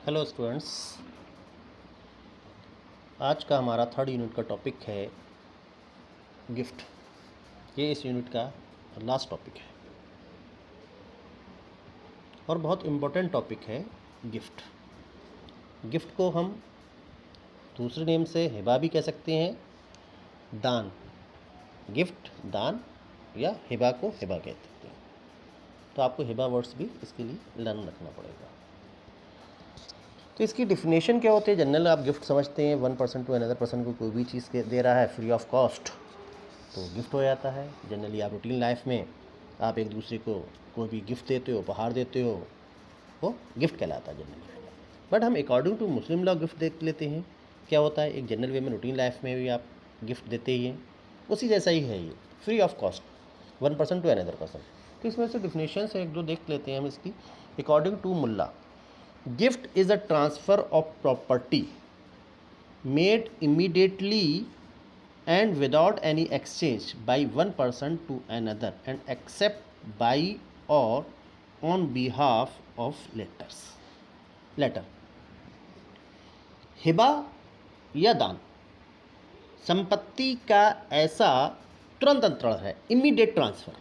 Hello students, आज का हमारा थर्ड यूनिट का टॉपिक है गिफ्ट। ये इस यूनिट का लास्ट टॉपिक है और बहुत इम्पोर्टेंट टॉपिक है गिफ्ट। गिफ्ट को हम दूसरे नेम से हिबा भी कह सकते हैं, दान। गिफ्ट दान या हिबा को हिबा कहते हैं। तो आपको हिबा वर्ड्स भी इसके लिए लर्न रखना पड़ेगा। तो इसकी डिफिनेशन क्या होती है? जनरल आप गिफ्ट समझते हैं, one person to another person को कोई भी चीज़ दे रहा है फ्री ऑफ कॉस्ट तो गिफ्ट हो जाता है। जनरली आप रूटीन लाइफ में आप एक दूसरे को कोई भी गिफ्ट देते हो, उपहार देते हो, वो गिफ्ट कहलाता है जनरली। बट हम according to Muslim law gift देख लेते हैं। क्या होता है? एक जनरल वे में रूटीन लाइफ में भी आप गिफ्ट देते ही हैं, उसी जैसा ही है ये, free of cost, one person to another person. तो इसमें से डिफिनेशन से एक दो देख लेते हैं हम इसकी। According to Mulla, gift is a transfer of property made immediately and without any exchange by one person to another and except by or on behalf of letter। Hiba या दान संपत्ति का ऐसा तुरंत अंतरण है, इमीडिएट ट्रांसफ़र।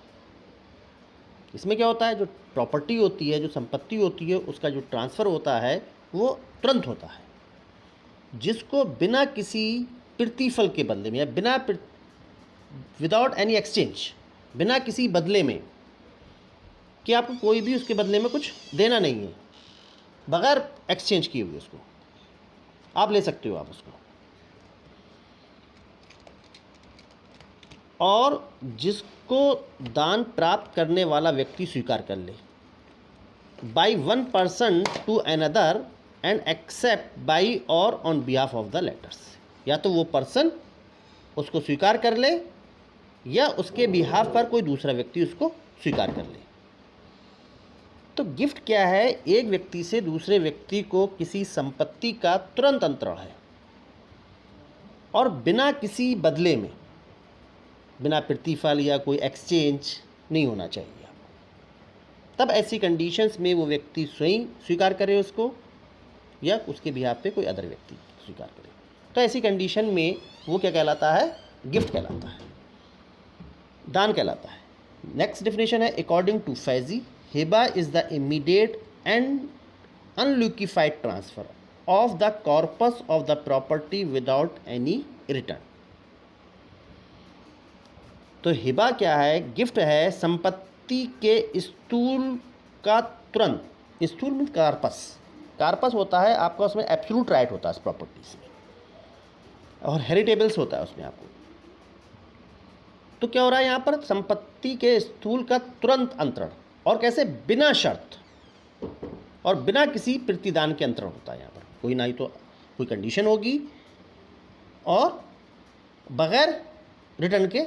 इसमें क्या होता है? जो प्रॉपर्टी होती है, जो संपत्ति होती है, उसका जो ट्रांसफ़र होता है वो तुरंत होता है, जिसको बिना किसी प्रतिफल के बदले में या बिना विदाउट एनी एक्सचेंज, बिना किसी बदले में, कि आपको कोई भी उसके बदले में कुछ देना नहीं है, बगैर एक्सचेंज किए हुए उसको आप ले सकते हो आप उसको। और जिसको दान प्राप्त करने वाला व्यक्ति स्वीकार कर ले, by one person to another and accept by और on behalf of the letters. या तो वो पर्सन उसको स्वीकार कर ले या उसके बिहाफ पर कोई दूसरा व्यक्ति उसको स्वीकार कर ले। तो गिफ्ट क्या है? एक व्यक्ति से दूसरे व्यक्ति को किसी संपत्ति का तुरंत अंतरण है और बिना किसी बदले में, बिना प्रतिफल या कोई एक्सचेंज नहीं होना चाहिए। तब ऐसी कंडीशंस में वो व्यक्ति स्वयं स्वीकार करे उसको या उसके बिहाफ पे कोई अदर व्यक्ति स्वीकार करे। तो ऐसी कंडीशन में वो क्या कहलाता है? गिफ्ट कहलाता है, दान कहलाता है। नेक्स्ट डिफिनेशन है according to Fyzee, hiba is the immediate and unqualified transfer of the corpus of the property without any return. तो हिबा क्या है? गिफ्ट है संपत्ति के स्थूल का तुरंत, स्थूल मीन्स कार्पस, कार्पस होता है आपका, उसमें एब्सोल्यूट राइट होता है इस प्रॉपर्टीज में, और हेरिटेबल्स होता है उसमें आपको। तो क्या हो रहा है यहाँ पर? संपत्ति के स्थूल का तुरंत अंतरण, और कैसे? बिना शर्त और बिना किसी प्रतिदान के अंतरण होता है यहाँ पर। कोई ना ही तो कोई कंडीशन होगी और बगैर रिटर्न के,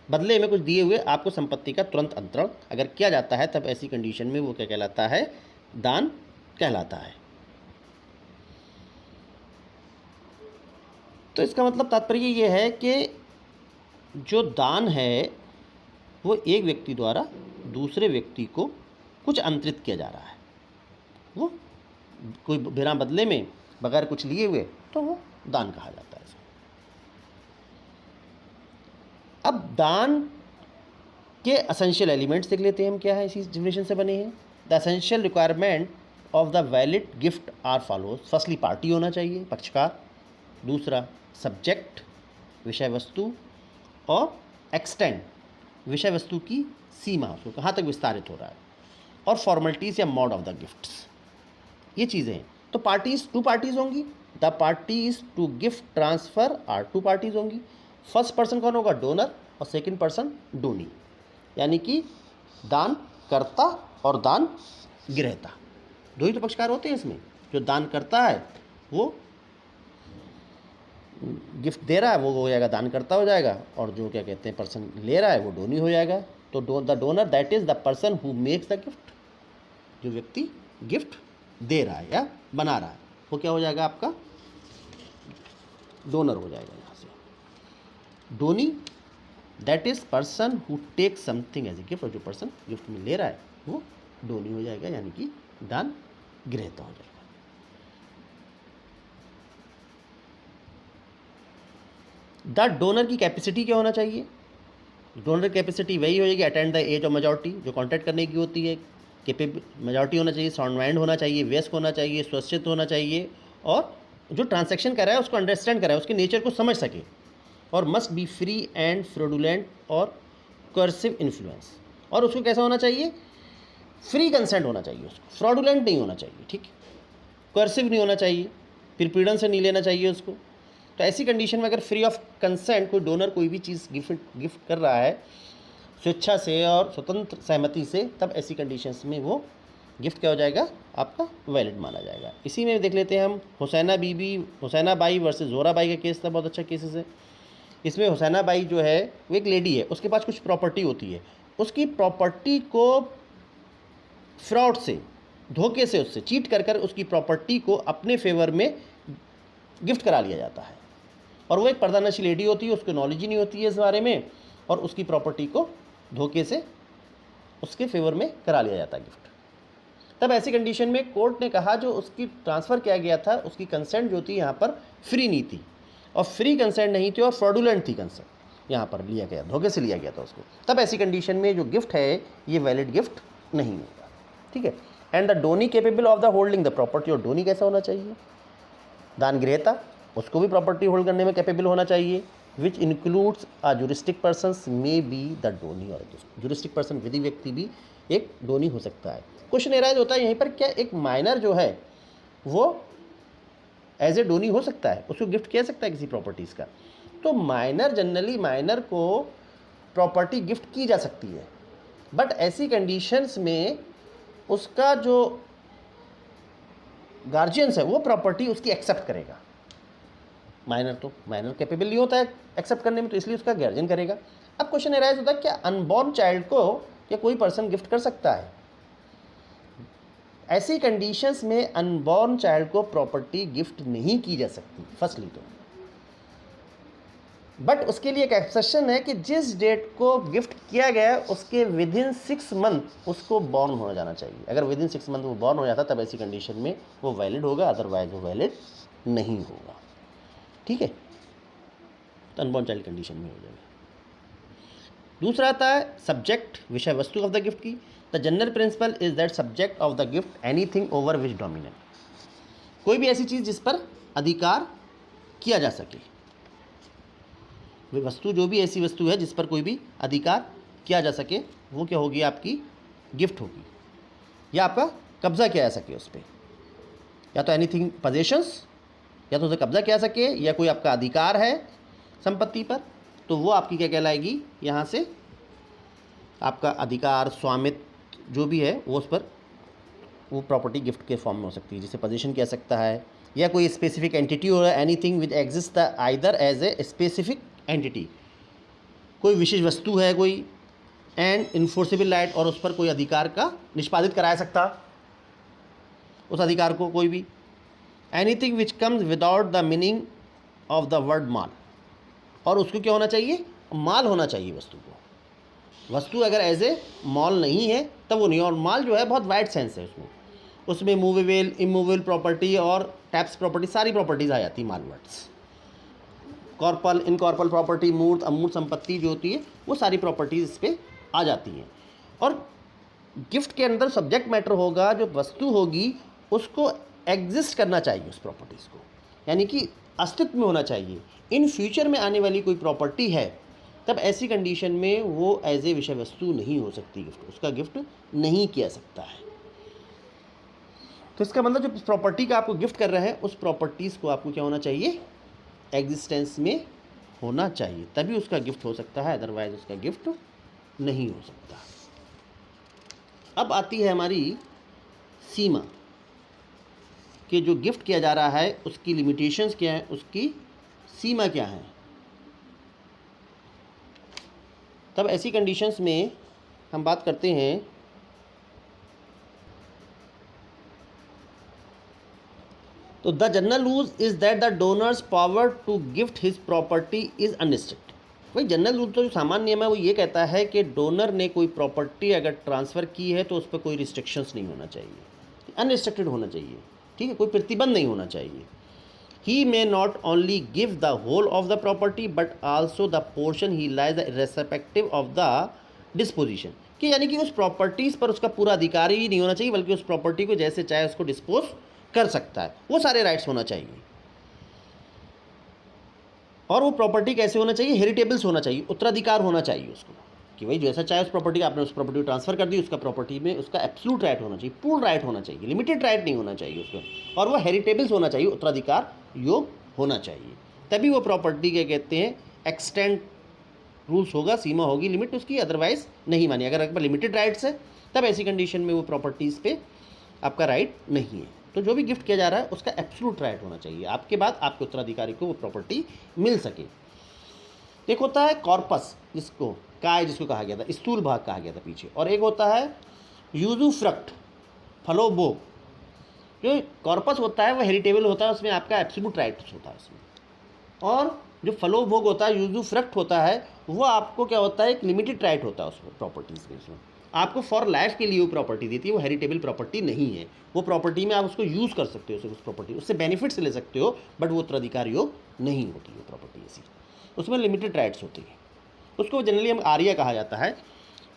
बदले में कुछ दिए हुए आपको संपत्ति का तुरंत अंतरण अगर किया जाता है, तब ऐसी कंडीशन में वो क्या कहलाता है? दान कहलाता है। तो इसका मतलब तात्पर्य ये है कि जो दान है वो एक व्यक्ति द्वारा दूसरे व्यक्ति को कुछ अंतरित किया जा रहा है, वो कोई बिना बदले में, बगैर कुछ लिए हुए, तो वो दान कहा जाता है। अब दान के एसेंशियल एलिमेंट्स देख लेते हैं हम, क्या है इसी डिफिनेशन से बने हैं। The essential requirement of the valid gift are follows. Firstly party होना चाहिए, पक्षकार। दूसरा सब्जेक्ट, विषय वस्तु, और एक्सटेंड, विषय वस्तु की सीमा, उसको कहाँ तक विस्तारित हो रहा है, और फॉर्मेलिटीज़ या मोड ऑफ द गिफ्ट्स, ये चीज़ें हैं। तो पार्टीज, टू पार्टीज होंगी। The parties to gift transfer are two parties होंगी। फर्स्ट पर्सन कौन होगा? डोनर, और सेकंड पर्सन डोनी, यानी कि दान करता और दान ग्रहता, दो ही तो पक्षकार होते हैं इसमें। जो दान करता है वो गिफ्ट दे रहा है, वो हो जाएगा दान करता हो जाएगा, और जो क्या कहते हैं पर्सन ले रहा है वो डोनी हो जाएगा। तो the donor that is the person who makes the gift. जो व्यक्ति गिफ्ट दे रहा है या बना रहा है वो क्या हो जाएगा? आपका डोनर हो जाएगा। यहाँ से donee that is person who take something as a gift, और जो पर्सन गिफ्ट में ले रहा है वो डोनी हो जाएगा, यानी कि दान ग्रहता हो जाएगा। द डोनर की कैपेसिटी क्या होना चाहिए? डोनर कैपेसिटी वही होगी attend the age of majority, जो कॉन्टैक्ट करने की होती है। मेजॉरिटी होना चाहिए, साउंड माइंड होना चाहिए, व्यस्क होना चाहिए, स्वच्छित होना चाहिए, और जो ट्रांजैक्शन कर रहा है उसको अंडरस्टैंड कर रहा है, उसके नेचर को समझ सके, और must be free and fraudulent और कर्सिव इन्फ्लुएंस। और उसको कैसा होना चाहिए? फ्री कंसेंट होना चाहिए, उसको फ्रॉडुलेंट नहीं होना चाहिए, ठीक है, कर्सिव नहीं होना चाहिए, प्रीपेडेंस से नहीं लेना चाहिए उसको। तो ऐसी कंडीशन में अगर फ्री ऑफ कंसेंट कोई डोनर कोई भी चीज़ गिफ्ट कर रहा है स्वेच्छा से और स्वतंत्र सहमति से, तब ऐसी कंडीशंस में वो गिफ्ट क्या हो जाएगा? आपका वैलिड माना जाएगा। इसी में देख लेते हैं हम Husaina by versus Zohra by का केस था, बहुत अच्छा केसेस है। इसमें हुसैना बाई जो है वो एक लेडी है, उसके पास कुछ प्रॉपर्टी होती है, उसकी प्रॉपर्टी को फ्रॉड से, धोखे से, उससे चीट कर कर उसकी प्रॉपर्टी को अपने फेवर में गिफ्ट करा लिया जाता है। और वो एक पर्दानशी लेडी होती है, उसको नॉलेज ही नहीं होती है इस बारे में, और उसकी प्रॉपर्टी को धोखे से उसके फेवर में करा लिया जाता है गिफ्ट। तब ऐसी कंडीशन में कोर्ट ने कहा जो उसकी ट्रांसफ़र किया गया था उसकी कंसेंट जो थी यहाँ पर फ्री नहीं थी, और फ्री कंसेंट नहीं थी, और फ्रॉडुलेंट थी कंसेंट, यहाँ पर लिया गया, धोखे से लिया गया था उसको। तब ऐसी कंडीशन में जो गिफ्ट है ये वैलिड गिफ्ट नहीं होगा, ठीक है। And the Downey capable of the holding the property, और डोनी कैसा होना चाहिए? दान ग्रहता, उसको भी प्रॉपर्टी होल्ड करने में कैपेबल होना चाहिए, which includes a juristic persons may be the Downey और गिफ्ट। जुरिस्टिक पर्सन विधि व्यक्ति भी एक डोनी हो सकता है। क्वेश्चन एराइज होता है यहीं पर, क्या एक माइनर जो है वो एज ए डोनी हो सकता है, उसको गिफ्ट किया सकता है किसी प्रॉपर्टीज़ का? तो माइनर, जनरली माइनर को प्रॉपर्टी गिफ्ट की जा सकती है, बट ऐसी कंडीशंस में उसका जो गार्जियंस है वो प्रॉपर्टी उसकी एक्सेप्ट करेगा। माइनर कैपेबल नहीं होता है एक्सेप्ट करने में, तो इसलिए उसका गार्जियन करेगा। अब क्वेश्चन एराइज होता है क्या अनबॉर्न चाइल्ड को क्या कोई पर्सन गिफ्ट कर सकता है? ऐसी कंडीशंस में अनबॉर्न चाइल्ड को प्रॉपर्टी गिफ्ट नहीं की जा सकती फर्स्टली तो, बट उसके लिए एक एक्सेप्शन है कि जिस डेट को गिफ्ट किया गया उसके विद इन 6 मंथ उसको बॉर्न होना जाना चाहिए। अगर विद इन 6 मंथ वो बॉर्न हो जाता तब ऐसी कंडीशन में वो वैलिड होगा, अदरवाइज वो वैलिड नहीं होगा, ठीक है। तो अनबॉर्न चाइल्ड कंडीशन में हो जाएगा। दूसरा आता है सब्जेक्ट, विषय वस्तु ऑफ द गिफ्ट की। The general principle is that subject of the gift anything over which dominate, कोई भी ऐसी चीज़ जिस पर अधिकार किया जा सके, वे वस्तु जो भी ऐसी वस्तु है जिस पर कोई भी अधिकार किया जा सके वो क्या होगी? आपकी गिफ्ट होगी, या आपका कब्जा किया जा सके उस पर, या तो एनीथिंग पजेशंस, या तो उसे कब्जा किया सके, या कोई आपका अधिकार है संपत्ति पर, तो वो आपकी क्या कहलाएगी? यहाँ से आपका अधिकार, स्वामित्व जो भी है वो उस पर वो प्रॉपर्टी गिफ्ट के फॉर्म में हो सकती है, जिसे पोजीशन कह सकता है, या कोई स्पेसिफिक एंटिटी हो, anything which exist either as a specific entity, कोई विशेष वस्तु है कोई, एंड इन्फोर्सेबल राइट, और उस पर कोई अधिकार का निष्पादित कराया सकता उस अधिकार को कोई भी। Anything which comes without the meaning of the word mal, और उसको क्या होना चाहिए? माल होना चाहिए वस्तु को। वस्तु अगर एज ए मॉल नहीं है तब वो नहीं, और माल जो है बहुत वाइड सेंस है उसमें मूवेबल, इमूवेबल प्रॉपर्टी और टैप्स प्रॉपर्टी, सारी प्रॉपर्टीज़ आ जाती है माल वर्ड्स। कॉर्पल, इनकॉर्पल प्रॉपर्टी, मूर्त, अमूर्त संपत्ति जो होती है वो सारी प्रॉपर्टीज़ इस पर आ जाती हैं। और गिफ्ट के अंदर सब्जेक्ट मैटर होगा, जो वस्तु होगी उसको एग्जिस्ट करना चाहिए उस प्रॉपर्टीज़ को, यानी कि अस्तित्व में होना चाहिए। इन फ्यूचर में आने वाली कोई प्रॉपर्टी है तब ऐसी कंडीशन में वो एज ए विषय वस्तु नहीं हो सकती गिफ्ट, उसका गिफ्ट नहीं किया सकता है। तो इसका मतलब जो प्रॉपर्टी का आपको गिफ्ट कर रहे हैं उस प्रॉपर्टीज़ को आपको क्या होना चाहिए? एग्जिस्टेंस में होना चाहिए, तभी उसका गिफ्ट हो सकता है, अदरवाइज उसका गिफ्ट नहीं हो सकता। अब आती है हमारी सीमा कि जो गिफ्ट किया जा रहा है उसकी लिमिटेशंस क्या है, उसकी सीमा क्या है। तब ऐसी कंडीशंस में हम बात करते हैं तो the general rule is that the donor's power to gift his property is unrestricted. भाई जनरल रूल तो जो सामान्य नियम है वो ये कहता है कि डोनर ने कोई प्रॉपर्टी अगर ट्रांसफ़र की है तो उस पर कोई रिस्ट्रिक्शंस नहीं होना चाहिए, अनरिस्ट्रिक्टेड होना चाहिए, ठीक है, कोई प्रतिबंध नहीं होना चाहिए। He may not only give the whole of the property but also the portion he lies respective of the disposition, कि यानी कि उस प्रॉपर्टीज़ पर उसका पूरा अधिकार ही नहीं होना चाहिए, बल्कि उस प्रॉपर्टी को जैसे चाहे उसको डिस्पोज कर सकता है, वो सारे राइट्स होना चाहिए। और वो प्रॉपर्टी कैसे होना चाहिए, हेरिटेबल्स होना चाहिए, उत्तराधिकार होना चाहिए उसको, कि भाई जैसा चाहे उस प्रॉपर्टी आपने उस प्रॉपर्टी को ट्रांसफर कर दी, उसका प्रॉपर्टी में उसका एब्सोल्यूट राइट होना चाहिए, पूर्ण राइट होना चाहिए, लिमिटेड राइट नहीं होना चाहिए उसको, और वो हेरिटेबल्स होना चाहिए, उत्तराधिकार योग होना चाहिए, तभी वो प्रॉपर्टी क्या कहते हैं, एक्सटेंड रूल्स होगा, सीमा होगी, लिमिट उसकी, अदरवाइज नहीं मानी। अगर आपके पास लिमिटेड राइट्स है तब ऐसी कंडीशन में वो प्रॉपर्टीज़ पे आपका राइट नहीं है। तो जो भी गिफ्ट किया जा रहा है उसका एब्सोल्यूट राइट होना चाहिए, आपके बाद आपके उत्तराधिकारी को वो प्रॉपर्टी मिल सके। एक होता है कॉर्पस, जिसको काय जिसको कहा गया था, स्थूल भाग कहा गया था पीछे, और एक होता है यूजुफ्रक्ट, फलोभोग। जो कॉर्पस होता है वो हेरिटेबल होता है, उसमें आपका एब्सोल्यूट राइट होता है उसमें, और जो फलोभोग होता है, यूजुफ्रक्ट होता है, वो आपको क्या होता है, एक लिमिटेड राइट होता है उसमें, प्रॉपर्टीज़ में उसमें आपको फॉर लाइफ के लिए वो प्रॉपर्टी देती है, वो हेरिटेबल प्रॉपर्टी नहीं है। वो प्रॉपर्टी में आप उसको यूज़ कर सकते हो, उस प्रॉपर्टी उससे बेनिफिट्स ले सकते हो, बट वो उत्तराधिकार योग नहीं होती है प्रॉपर्टी ऐसी, उसमें लिमिटेड राइट्स होती है। उसको जनरली हम आर्या कहा जाता है,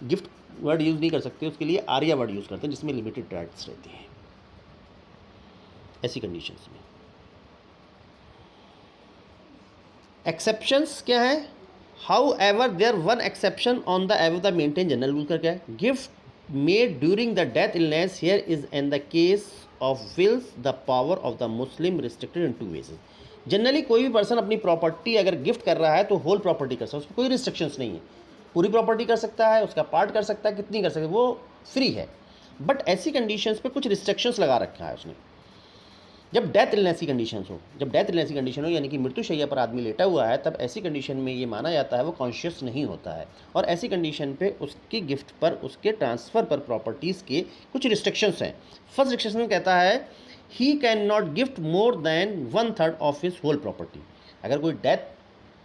गिफ्ट वर्ड यूज़ नहीं कर सकते, उसके लिए आर्या वर्ड यूज़ करते हैं, जिसमें लिमिटेड राइट्स रहती हैं ऐसी कंडीशंस में। एक्सेप्शंस क्या है, however there one exception on the एव द मेंटेन जनरल रूल का क्या है, gift made during the death illness here is in the case of wills the power of the Muslim restricted in 2 ways. Generally कोई भी person अपनी property अगर gift कर रहा है तो होल प्रॉपर्टी कर सकता है, उसमें कोई रिस्ट्रिक्शंस नहीं है, पूरी प्रॉपर्टी कर सकता है, उसका पार्ट कर सकता है, कितनी कर सकता है, वो फ्री है। बट ऐसी कंडीशंस पे कुछ रिस्ट्रिक्शंस लगा रखा है उसने, जब डेथ इलनेस की कंडीशन हो, जब डेथ इलनेस की कंडीशन हो यानी कि मृत्युशैया पर आदमी लेटा हुआ है, तब ऐसी कंडीशन में ये माना जाता है वो कॉन्शियस नहीं होता है, और ऐसी कंडीशन पे उसकी गिफ्ट पर, उसके ट्रांसफ़र पर प्रॉपर्टीज़ के कुछ रिस्ट्रिक्शंस हैं। फर्स्ट रिस्ट्रिक्शन कहता है he can not gift more than 1/3 of his whole property. अगर कोई डेथ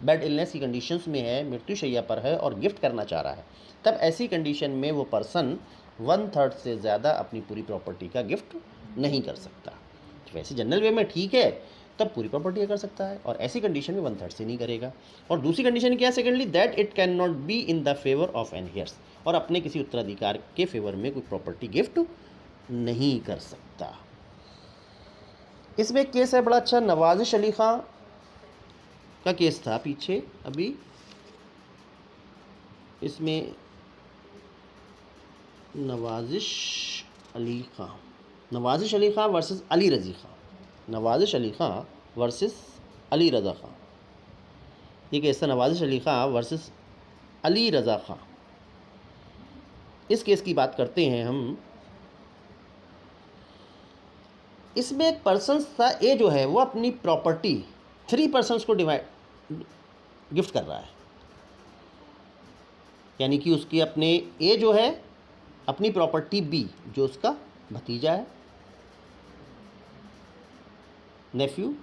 बेड इलनेस की कंडीशंस में है, मृत्युशैया पर है और गिफ्ट करना चाह रहा है, तब ऐसी कंडीशन में वो पर्सन 1/3 से ज़्यादा अपनी पूरी प्रॉपर्टी का गिफ्ट नहीं कर सकता। वैसे जनरल वे में ठीक है, तब पूरी प्रॉपर्टी कर सकता है, और ऐसी कंडीशन में 1/3 से नहीं करेगा। और दूसरी कंडीशन क्या है, secondly that it can not be in the favour of an heirs, और अपने किसी उत्तराधिकार के फेवर में कोई प्रॉपर्टी गिफ्ट नहीं कर सकता। इसमें एक केस है बड़ा अच्छा, नवाजिश अली खां का केस था पीछे अभी, इसमें नवाजिश अली खां वर्सेस अली रज़ी खां, नवाजिश अली खां वर्सेस अली रज़ा खां, ये केस था नवाजिश अली खां वर्सेस अली रज़ा खां। इस केस की बात करते हैं हम। इसमें एक पर्सन था, ए जो है वो अपनी प्रॉपर्टी 3 पर्सन्स को गिफ्ट कर रहा है, यानी कि उसकी अपने ए जो है अपनी प्रॉपर्टी बी, जो उसका भतीजा है, नेफ्यू,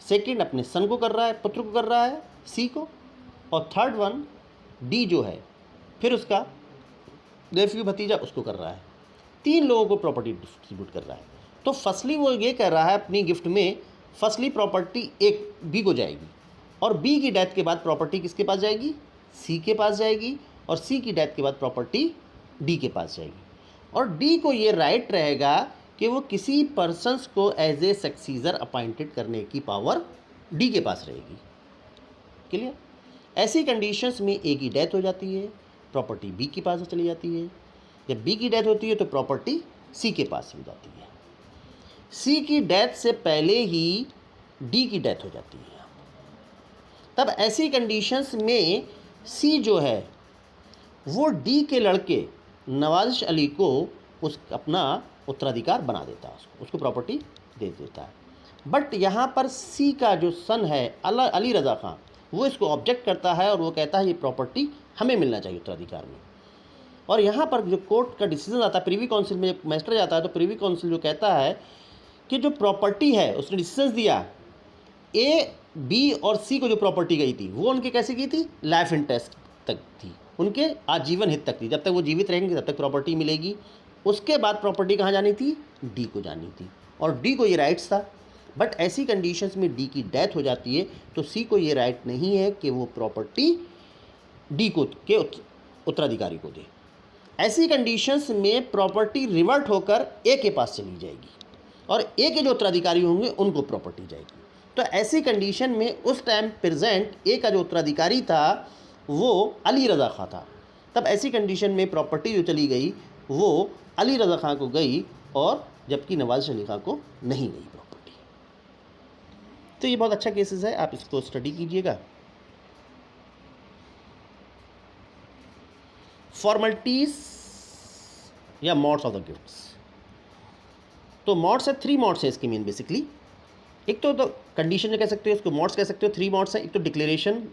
सेकंड अपने सन को कर रहा है, पुत्र को कर रहा है, सी को, और थर्ड वन डी जो है फिर उसका नेफ्यू भतीजा उसको कर रहा है। 3 लोगों को प्रॉपर्टी डिस्ट्रीब्यूट कर रहा है। तो फर्स्टली वो ये कर रहा है अपनी गिफ्ट में, फर्स्टली प्रॉपर्टी एक बी को जाएगी, और बी की डेथ के बाद प्रॉपर्टी किसके पास जाएगी, सी के पास जाएगी, और सी की डेथ के बाद प्रॉपर्टी डी के पास जाएगी। और डी को ये राइट रहेगा कि वो किसी पर्सन्स को एज ए सक्सीजर अपॉइंटेड करने की पावर डी के पास रहेगी। क्लियर। ऐसी कंडीशंस में ए की डेथ हो जाती है, प्रॉपर्टी बी के पास चली जाती है। जब बी की डेथ होती है तो प्रॉपर्टी सी के पास हो जाती है। सी की डेथ से पहले ही डी की डेथ हो जाती है। तब ऐसी कंडीशंस में सी जो है वो डी के लड़के नवाजिश अली को उस अपना उत्तराधिकार बना देता है, उसको प्रॉपर्टी दे देता है। बट यहाँ पर सी का जो सन है अली रज़ा खां, वो इसको ऑब्जेक्ट करता है और वो कहता है ये प्रॉपर्टी हमें मिलना चाहिए उत्तराधिकार में। और यहाँ पर जो कोर्ट का डिसीजन आता है, प्रीवी काउंसिल में जब मैटर जाता है, तो प्रीवी काउंसिल जो कहता है कि जो प्रॉपर्टी है उसने डिसीजन दिया, ए बी और सी को जो प्रॉपर्टी गई थी वो उनके कैसे की थी, लाइफ इंटरेस्ट तक थी, उनके आजीवन हित तक थी। जब तक वो जीवित रहेंगे तब तक प्रॉपर्टी मिलेगी। उसके बाद प्रॉपर्टी कहाँ जानी थी, डी को जानी थी, और डी को ये राइट्स था। बट ऐसी कंडीशंस में डी की डेथ हो जाती है तो सी को ये राइट नहीं है कि वो प्रॉपर्टी डी को के उत्तराधिकारी को दे। ऐसी कंडीशंस में प्रॉपर्टी रिवर्ट होकर ए के पास चली जाएगी और ए के जो उत्तराधिकारी होंगे उनको प्रॉपर्टी जाएगी। तो ऐसी कंडीशन में उस टाइम प्रेजेंट ए का जो उत्तराधिकारी था वो अली रज़ा खां था, तब ऐसी कंडीशन में प्रॉपर्टी जो चली गई वो अली रज़ा खां को गई और जबकि नवाज शरीफ अली खां को नहीं गई प्रॉपर्टी। तो ये बहुत अच्छा केसेस है, आप इसको स्टडी कीजिएगा। फॉर्मेलिटीज या मॉड्स ऑफ द गिफ्ट्स। तो मॉड्स है, 3 मॉड्स है इसके मेन बेसिकली। एक तो कंडीशन जो कह सकते हो, इसको मॉड्स कह सकते हो। 3 मॉड्स है। एक तो declaration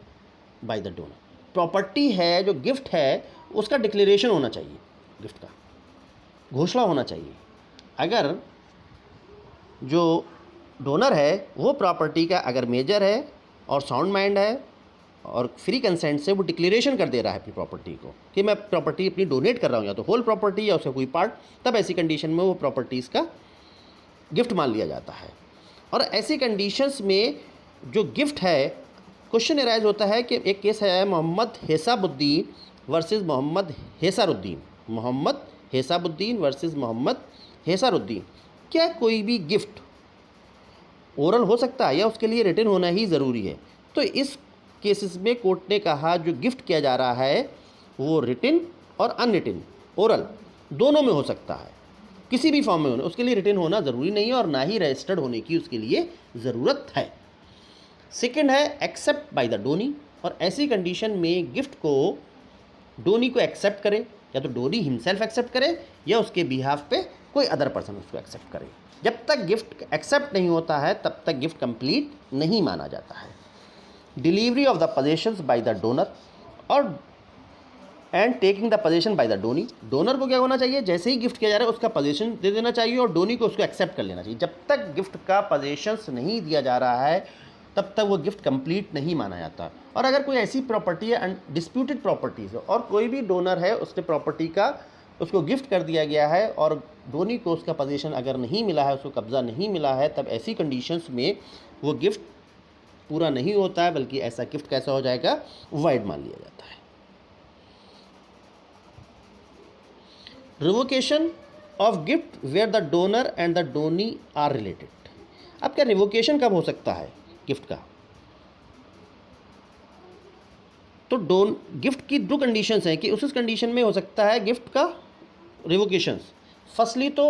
bye the donor, property है जो गिफ्ट है उसका डिक्लेरेशन होना चाहिए, गिफ्ट का घोषणा होना चाहिए। अगर जो डोनर है वो प्रॉपर्टी का अगर मेजर है और साउंड माइंड है और फ्री कंसेंट से वो डिक्लेरेशन कर दे रहा है अपनी प्रॉपर्टी को कि मैं प्रॉपर्टी अपनी डोनेट कर रहा हूँ, या तो होल प्रॉपर्टी या उसका कोई पार्ट, तब ऐसी कंडीशन में वो प्रॉपर्टीज़ का गिफ्ट मान लिया जाता है। और ऐसी कंडीशंस में जो गिफ्ट है, क्वेश्चन एराइज होता है कि एक केस है मोहम्मद हेसाबुद्दीन वर्सेस मोहम्मद हेसारुद्दीन, मोहम्मद हेसाबुद्दीन वर्सेस मोहम्मद हेसारुद्दीन। क्या कोई भी गिफ्ट ओरल हो सकता है या उसके लिए रिटन होना ही ज़रूरी है? तो इस केसेस में कोर्ट ने कहा जो गिफ्ट किया जा रहा है वो रिटन और अनरिटन, ओरल दोनों में हो सकता है, किसी भी फॉर्म में होना, उसके लिए रिटन होना ज़रूरी नहीं है और ना ही रजिस्टर्ड होने की उसके लिए ज़रूरत है। सेकंड है एक्सेप्ट बाय द डोनी, और ऐसी कंडीशन में गिफ्ट को डोनी को एक्सेप्ट करे, या तो डोनी हिमसेल्फ एक्सेप्ट करे या उसके बिहाफ पे कोई अदर पर्सन उसको एक्सेप्ट करे। जब तक गिफ्ट एक्सेप्ट नहीं होता है तब तक गिफ्ट कंप्लीट नहीं माना जाता है। Delivery of the possessions by the donor और and taking the possession by the donee, donor को क्या होना चाहिए, जैसे ही गिफ्ट किया जा रहा है उसका पोजेशन दे देना चाहिए और डोनी को उसको एक्सेप्ट कर लेना चाहिए। जब तक गिफ्ट का पोजेशंस नहीं दिया जा रहा है तब तक वो गिफ्ट कंप्लीट नहीं माना जाता। और अगर कोई ऐसी प्रॉपर्टी है डिस्प्यूटेड प्रॉपर्टीज़ और कोई भी डोनर है उसने प्रॉपर्टी का उसको गिफ्ट कर दिया गया है और डोनी को उसका पोजीशन अगर नहीं मिला है, उसको कब्ज़ा नहीं मिला है, तब ऐसी कंडीशंस में वो गिफ्ट पूरा नहीं होता है, बल्कि ऐसा गिफ्ट कैसा हो जाएगा, वाइड मान लिया जाता है। Revocation of gift where the donor and the donee are related. अब क्या रिवोकेशन कब हो सकता है गिफ्ट का? तो गिफ्ट की 2 कंडीशंस हैं कि उस कंडीशन में हो सकता है गिफ्ट का रिवोकेशंस। फर्स्टली तो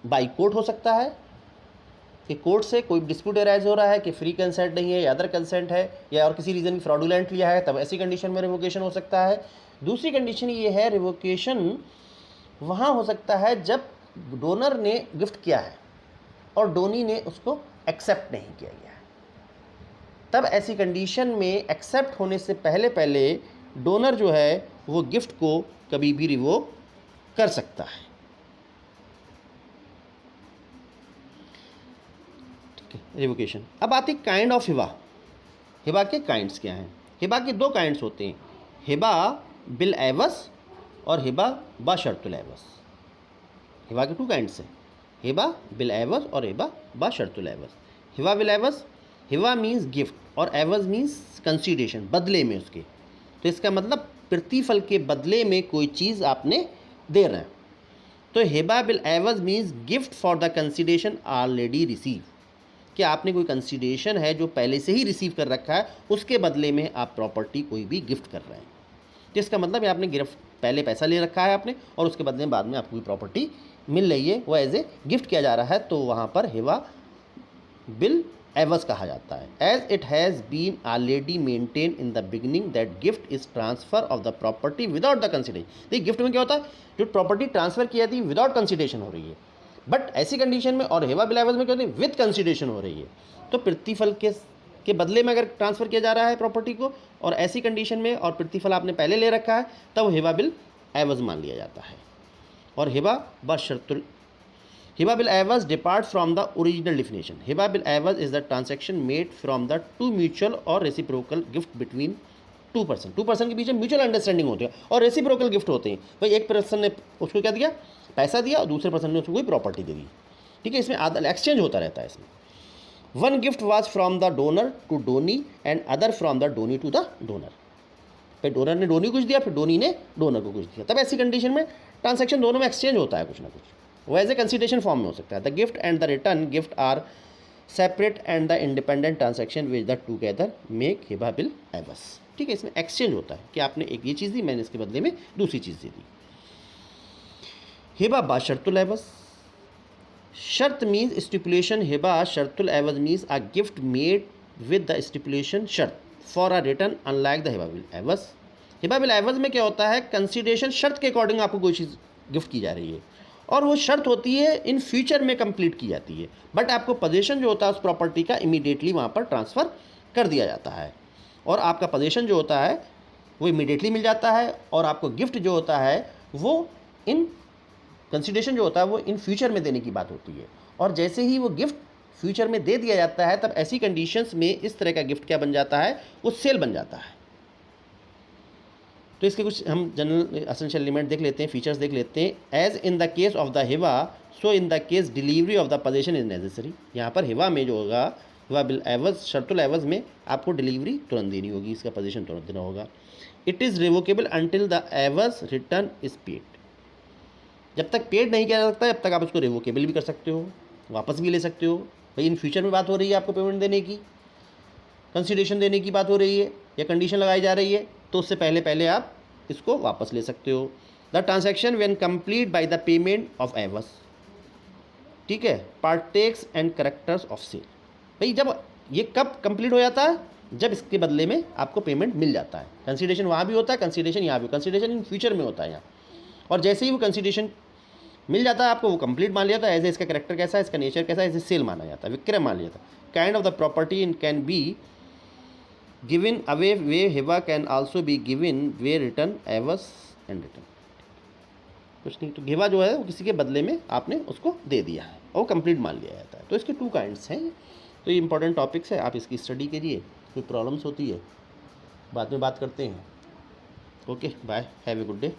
बाई कोर्ट हो सकता है कि कोर्ट से कोई डिस्प्यूट अराइज हो रहा है कि फ्री कंसेंट नहीं है या अदर कंसेंट है या और किसी रीज़न फ्रॉडुलेंट लिया है, तब ऐसी कंडीशन में रिवोकेशन हो सकता है। दूसरी कंडीशन ये है रिवोकेशन वहाँ हो सकता है जब डोनर ने गिफ्ट किया है और डोनी ने उसको एक्सेप्ट नहीं किया गया है, तब ऐसी कंडीशन में एक्सेप्ट होने से पहले डोनर जो है वो गिफ्ट को कभी भी रिवोक कर सकता है। ठीक है, रिवोकेशन। अब आती काइंड ऑफ हिबा। हिबा के काइंड्स क्या हैं? हिबा के 2 काइंड्स होते हैं, हिबा बिल एवज और हिबा बाशर्तुल एवज। हिबा के 2 काइंड्स हैं, हिबा बिल एवज और हिबा बाशर्तुल एवज। हिबा बिल एवज, हिबा मीन्स गिफ्ट और एवज मीन्स कंसीडरेशन, बदले में उसके। तो इसका मतलब प्रतिफल के बदले में कोई चीज़ आपने दे रहे हैं। तो हिबा बिल एवज means gift for the consideration already receive, कि आपने कोई कंसीडरेशन है जो पहले से ही रिसीव कर रखा है, उसके बदले में आप प्रॉपर्टी कोई भी गिफ्ट कर रहे हैं। तो इसका मतलब है आपने गिफ्ट पहले पैसा ले रखा है आपने और उसके बदले में बाद में आपको कोई प्रॉपर्टी मिल रही है, वो एज ए गिफ्ट किया जा रहा है, तो वहाँ पर हिबा बिल एवज कहा जाता है। As it has been already maintain in the beginning that gift is transfer of the property without the consideration. देखिए गिफ्ट में क्या होता है, जो प्रॉपर्टी ट्रांसफर की जाती है विदाउट कंसिडरेशन हो रही है, बट ऐसी कंडीशन में और हिबा बिल एवज में क्या होती है, विद कंसिडरेशन हो रही है। तो प्रतिफल के बदले में अगर ट्रांसफ़र किया जा रहा है प्रॉपर्टी को और ऐसी कंडीशन में और प्रतिफल आपने पहले ले रखा है, तब हिबा बिल एवज मान लिया जाता है। और hiba bil iwaz depart from the original definition. Hiba bil iwaz is the transaction made from the 2 mutual और reciprocal gift between 2 person. 2 person के बीच में म्यूचुअल अंडरस्टैंडिंग होती है और रेसिप्रोकल गिफ्ट होते हैं। भाई एक पर्सन ने उसको क्या दिया, पैसा दिया, और दूसरे पर्सन ने उसको कोई प्रॉपर्टी दे दी। ठीक है, इसमें एक्सचेंज होता रहता है इसमें। One gift was from the donor to donee and other from the donee to the donor. फिर डोनर ने डोनी को कुछ दिया, फिर डोनी ने डोनर को कुछ दिया, तब ऐसी कंडीशन में ट्रांसैक्शन दोनों में एक्सचेंज होता है कुछ ना कुछ, वो एज ए कंसिडरेशन फॉर्म में हो सकता है। The gift and the return gift are separate and the independent transaction which the together make hiba bil iwaz. ठीक है, इसमें एक्सचेंज होता है कि आपने एक ये चीज़ दी, मैंने इसके बदले में दूसरी चीज़ दे दी। हिबा बा शर्तुल एवज। शर्त means stipulation, hiba shartul iwaz means a gift made with the stipulation shart for a return unlike the hiba bil iwaz. Hiba bil एवज में क्या होता है, कंसिडरेशन शर्त के अकॉर्डिंग आपको कोई चीज़ गिफ्ट की जा रही है और वो शर्त होती है इन फ्यूचर में कंप्लीट की जाती है, बट आपको पोजीशन जो होता है उस प्रॉपर्टी का इमीडिएटली वहाँ पर ट्रांसफ़र कर दिया जाता है और आपका पोजीशन जो होता है वो इमीडिएटली मिल जाता है और आपको गिफ्ट जो होता है वो इन कंसिडरेशन जो होता है वो इन फ्यूचर में देने की बात होती है। और जैसे ही वो गिफ्ट फ्यूचर में दे दिया जाता है तब ऐसी कंडीशंस में इस तरह का गिफ्ट क्या बन जाता है, वो सेल बन जाता है। तो इसके कुछ हम जनरल एसेंशियल एलिमेंट देख लेते हैं, फीचर्स देख लेते हैं। As in the case of the hiba so in the case delivery of the possession is necessary. यहाँ पर हिवा में जो होगा, हिवा बिल एवज शर्तुल एवज में आपको डिलीवरी तुरंत देनी होगी, इसका पोजीशन तुरंत देना होगा। It is revocable until the एवज रिटर्न इज पेड। जब तक पेड नहीं किया जा सकता जब तक आप उसको रिवोकेबल भी कर सकते हो, वापस भी ले सकते हो। भाई इन फ्यूचर में बात हो रही है, आपको पेमेंट देने की, कंसिडरेशन देने की बात हो रही है या कंडीशन लगाई जा रही है, तो उससे पहले पहले आप इसको वापस ले सकते हो। The transaction when complete by the payment of एवज, ठीक है, पार्टेक्स एंड करेक्टर्स ऑफ सेल। भाई जब ये कब कंप्लीट हो जाता है, जब इसके बदले में आपको पेमेंट मिल जाता है। कंसिडरेशन वहाँ भी होता है, कंसिडरेशन यहाँ भी, कंसिडरेशन इन फ्यूचर में होता है यहाँ, और जैसे ही वो कंसिडरेशन मिल जाता है आपको, वो कंप्लीट मान लिया जाता है। एज इसका करेक्टर कैसा है, इसका नेचर कैसा है, एज सेल माना जाता है, विक्रय मान लिया जाता है। Kind of the property in can be given away where hiba can also be given where return एवज and return। कुछ नहीं, तो हिबा जो है वो किसी के बदले में आपने उसको दे दिया है और कंप्लीट मान लिया जाता है। तो इसके 2 काइंड्स हैं। तो ये इंपॉर्टेंट टॉपिक्स है, आप इसकी स्टडी कीजिए। कोई प्रॉब्लम्स होती है बाद में बात करते हैं। Okay, bye, have a good day.